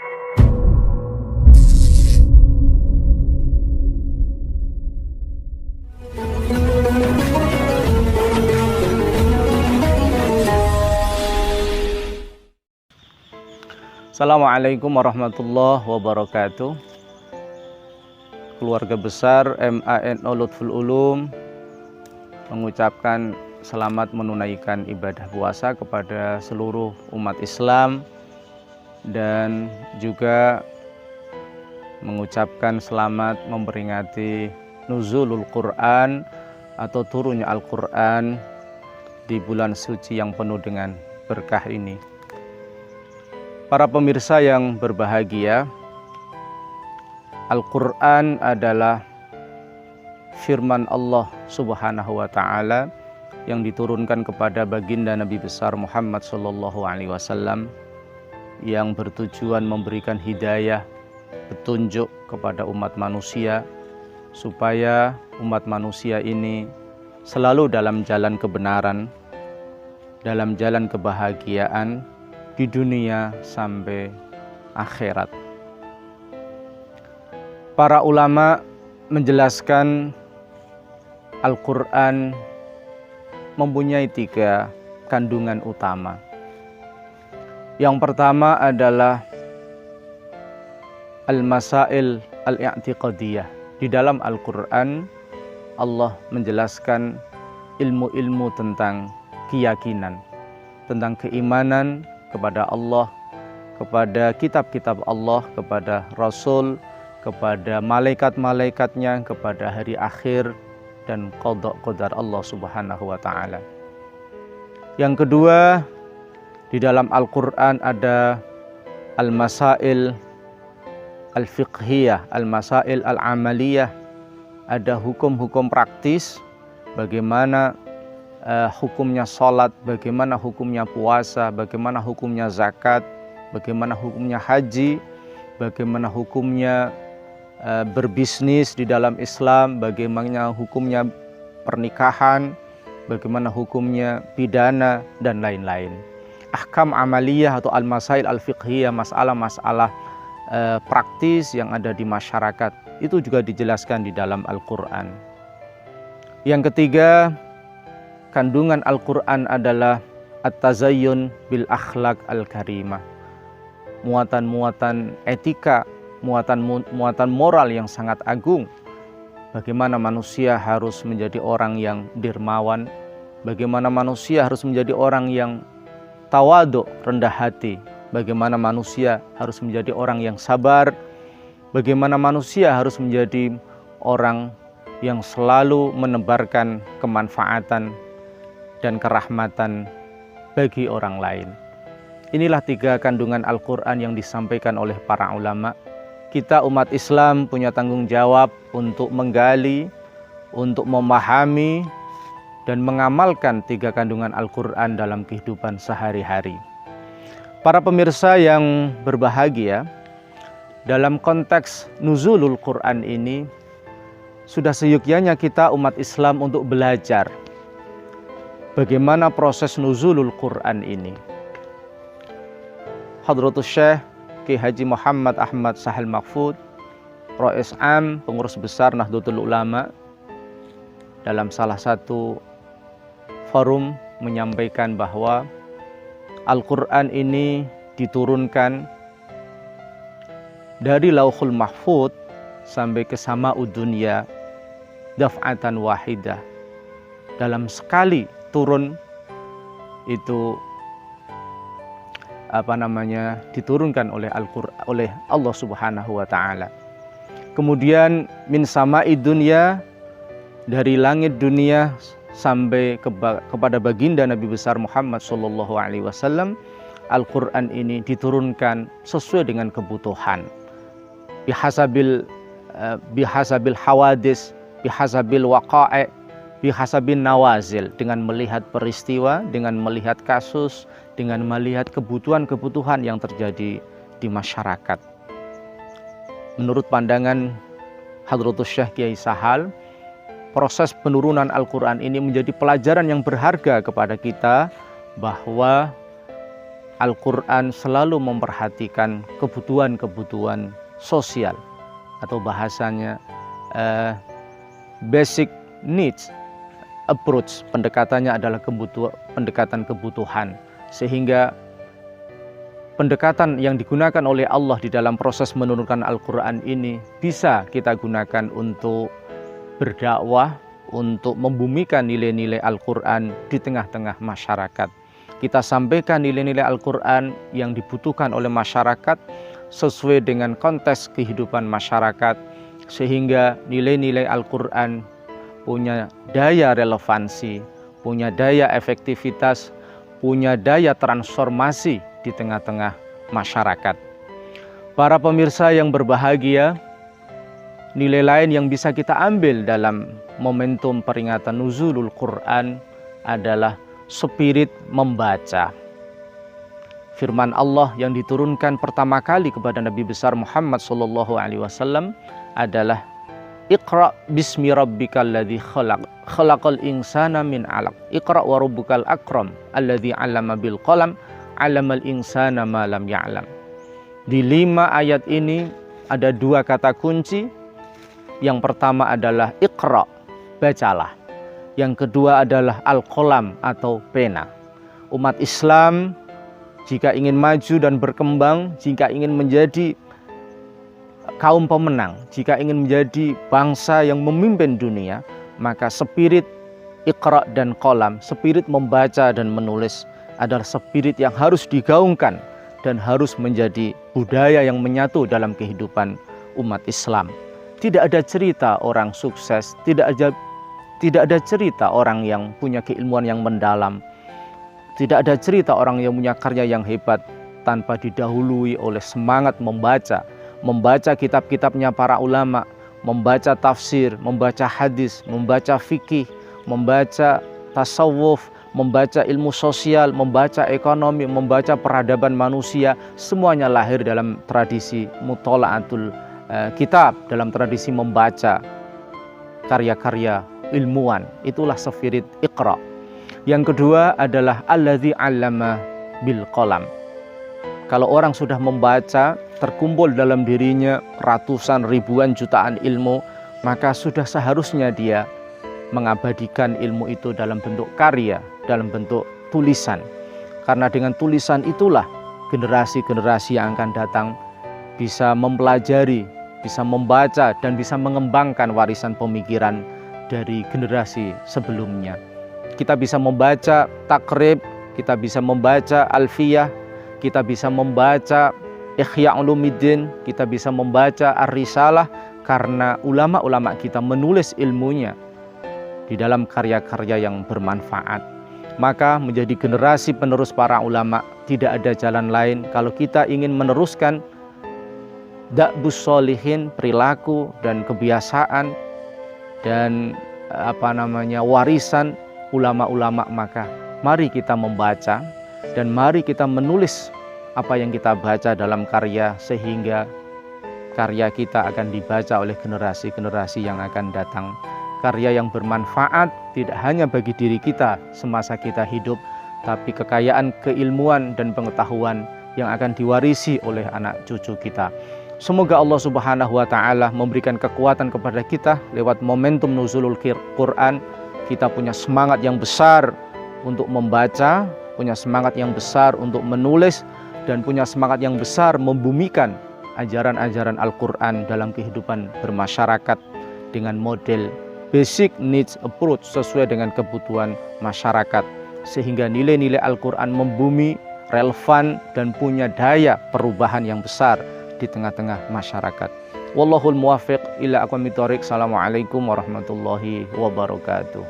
Assalamualaikum warahmatullahi wabarakatuh. Keluarga besar MANO Lutful Ulum mengucapkan selamat menunaikan ibadah puasa kepada seluruh umat Islam dan juga mengucapkan selamat memperingati nuzulul Quran atau turunnya Al-Quran di bulan suci yang penuh dengan berkah ini. Para pemirsa yang berbahagia, Al-Quran adalah firman Allah Subhanahu wa Ta'ala yang diturunkan kepada baginda Nabi besar Muhammad SAW yang bertujuan memberikan hidayah, petunjuk kepada umat manusia supaya umat manusia ini selalu dalam jalan kebenaran, dalam jalan kebahagiaan di dunia sampai akhirat. Para ulama menjelaskan Al-Quran mempunyai 3 kandungan utama. Yang pertama adalah Al-Masail Al-I'tiqadiyah. Di dalam Al-Quran Allah menjelaskan ilmu-ilmu tentang keyakinan, tentang keimanan kepada Allah, kepada kitab-kitab Allah, kepada Rasul, kepada malaikat-malaikatnya, kepada hari akhir, dan qada qadar Allah Subhanahu wa Ta'ala. Yang kedua, di dalam Al-Quran ada Al-Masail Al-Fiqhiyah, Al-Masail Al-Amaliyah, ada hukum-hukum praktis, bagaimana hukumnya sholat, bagaimana hukumnya puasa, bagaimana hukumnya zakat, bagaimana hukumnya haji, bagaimana hukumnya berbisnis di dalam Islam, bagaimana hukumnya pernikahan, bagaimana hukumnya pidana, dan lain-lain. Ahkam amaliyah atau al-masail al-fiqhiyah, masalah-masalah praktis yang ada di masyarakat, itu juga dijelaskan di dalam Al-Quran. Yang ketiga, kandungan Al-Quran adalah at-tazayyun bil akhlaq al-karimah. Muatan-muatan etika, muatan moral yang sangat agung. Bagaimana manusia harus menjadi orang yang dermawan, bagaimana manusia harus menjadi orang yang tawadhu, rendah hati, bagaimana manusia harus menjadi orang yang sabar, bagaimana manusia harus menjadi orang yang selalu menebarkan kemanfaatan dan kerahmatan bagi orang lain. Inilah 3 kandungan Al-Quran yang disampaikan oleh para ulama. Kita umat Islam punya tanggung jawab untuk menggali, untuk memahami, dan mengamalkan 3 kandungan Al-Quran dalam kehidupan sehari-hari. Para pemirsa yang berbahagia, dalam konteks nuzulul Quran ini, sudah seyogyanya kita umat Islam untuk belajar bagaimana proses nuzulul Quran ini. Hadratus Syekh Ki Haji Muhammad Ahmad Sahal Mahfud, Rais Am, Pengurus Besar Nahdlatul Ulama, dalam salah satu forum menyampaikan bahwa Al-Quran ini diturunkan dari Lauhul Mahfud sampai ke Sama'ud Dunya daf'atan wahidah. Dalam sekali turun itu diturunkan oleh Al-Quran, oleh Allah Subhanahu wa Ta'ala. Kemudian min sama'id dunya, dari langit dunia sampai kepada baginda Nabi besar Muhammad sallallahu alaihi wasallam, Al-Quran ini diturunkan sesuai dengan kebutuhan. Bihasabil hawadis, bihasabil waqa'i, bihasabin nawazil, dengan melihat peristiwa, dengan melihat kasus, dengan melihat kebutuhan-kebutuhan yang terjadi di masyarakat. Menurut pandangan Hadratus Syekh Kiai Sahal, proses penurunan Al-Quran ini menjadi pelajaran yang berharga kepada kita bahwa Al-Quran selalu memperhatikan kebutuhan-kebutuhan sosial, atau bahasanya basic needs approach. Pendekatannya adalah pendekatan kebutuhan, sehingga pendekatan yang digunakan oleh Allah di dalam proses menurunkan Al-Quran ini bisa kita gunakan untuk berdakwah, untuk membumikan nilai-nilai Al-Quran di tengah-tengah masyarakat. Kita sampaikan nilai-nilai Al-Quran yang dibutuhkan oleh masyarakat sesuai dengan konteks kehidupan masyarakat, sehingga nilai-nilai Al-Quran punya daya relevansi, punya daya efektivitas, punya daya transformasi di tengah-tengah masyarakat. Para pemirsa yang berbahagia, nilai lain yang bisa kita ambil dalam momentum peringatan nuzulul Quran adalah spirit membaca. Firman Allah yang diturunkan pertama kali kepada Nabi besar Muhammad SAW adalah Iqra bismi rabbikal ladzi khalaq, khalaqal insana min 'alaq, Iqra wa rabbukal akram, alladzi 'allama bil qalam, 'allamal insana ma lam ya'lam. Di 5 ayat ini ada 2 kata kunci. Yang pertama adalah Iqra, bacalah. Yang kedua adalah al-qalam atau pena. Umat Islam jika ingin maju dan berkembang, jika ingin menjadi kaum pemenang, jika ingin menjadi bangsa yang memimpin dunia, maka spirit Iqra dan qalam, spirit membaca dan menulis adalah spirit yang harus digaungkan dan harus menjadi budaya yang menyatu dalam kehidupan umat Islam. Tidak ada cerita orang sukses, tidak ada cerita orang yang punya keilmuan yang mendalam, tidak ada cerita orang yang punya karya yang hebat tanpa didahului oleh semangat membaca kitab-kitabnya para ulama, membaca tafsir, membaca hadis, membaca fikih, membaca tasawuf, membaca ilmu sosial, membaca ekonomi, membaca peradaban manusia. Semuanya lahir dalam tradisi mutola'atul kitab, dalam tradisi membaca karya-karya ilmuwan. Itulah spirit Iqra. Yang kedua adalah alladzi 'allama bil qalam. Kalau orang sudah membaca, terkumpul dalam dirinya ratusan, ribuan, jutaan ilmu, maka sudah seharusnya dia mengabadikan ilmu itu dalam bentuk karya, dalam bentuk tulisan. Karena dengan tulisan itulah generasi-generasi yang akan datang bisa mempelajari, bisa membaca, dan bisa mengembangkan warisan pemikiran dari generasi sebelumnya. Kita bisa membaca takrib, kita bisa membaca alfiyah, kita bisa membaca Ihya Ulumuddin, kita bisa membaca Ar-Risalah, karena ulama-ulama kita menulis ilmunya di dalam karya-karya yang bermanfaat. Maka menjadi generasi penerus para ulama, tidak ada jalan lain kalau kita ingin meneruskan da'bus sholihin, perilaku dan kebiasaan dan warisan ulama-ulama. Maka mari kita membaca dan mari kita menulis apa yang kita baca dalam karya, sehingga karya kita akan dibaca oleh generasi-generasi yang akan datang. Karya yang bermanfaat tidak hanya bagi diri kita semasa kita hidup, tapi kekayaan keilmuan dan pengetahuan yang akan diwarisi oleh anak cucu kita. Semoga Allah Subhanahu wa Ta'ala memberikan kekuatan kepada kita lewat momentum nuzulul Quran. Kita punya semangat yang besar untuk membaca, punya semangat yang besar untuk menulis, dan punya semangat yang besar membumikan ajaran-ajaran Al-Quran dalam kehidupan bermasyarakat dengan model basic needs approach sesuai dengan kebutuhan masyarakat, sehingga nilai-nilai Al-Quran membumi, relevan, dan punya daya perubahan yang besar di tengah-tengah masyarakat. Wallahul muwaffiq ila aqwamit thoriq. Assalamualaikum warahmatullahi wabarakatuh.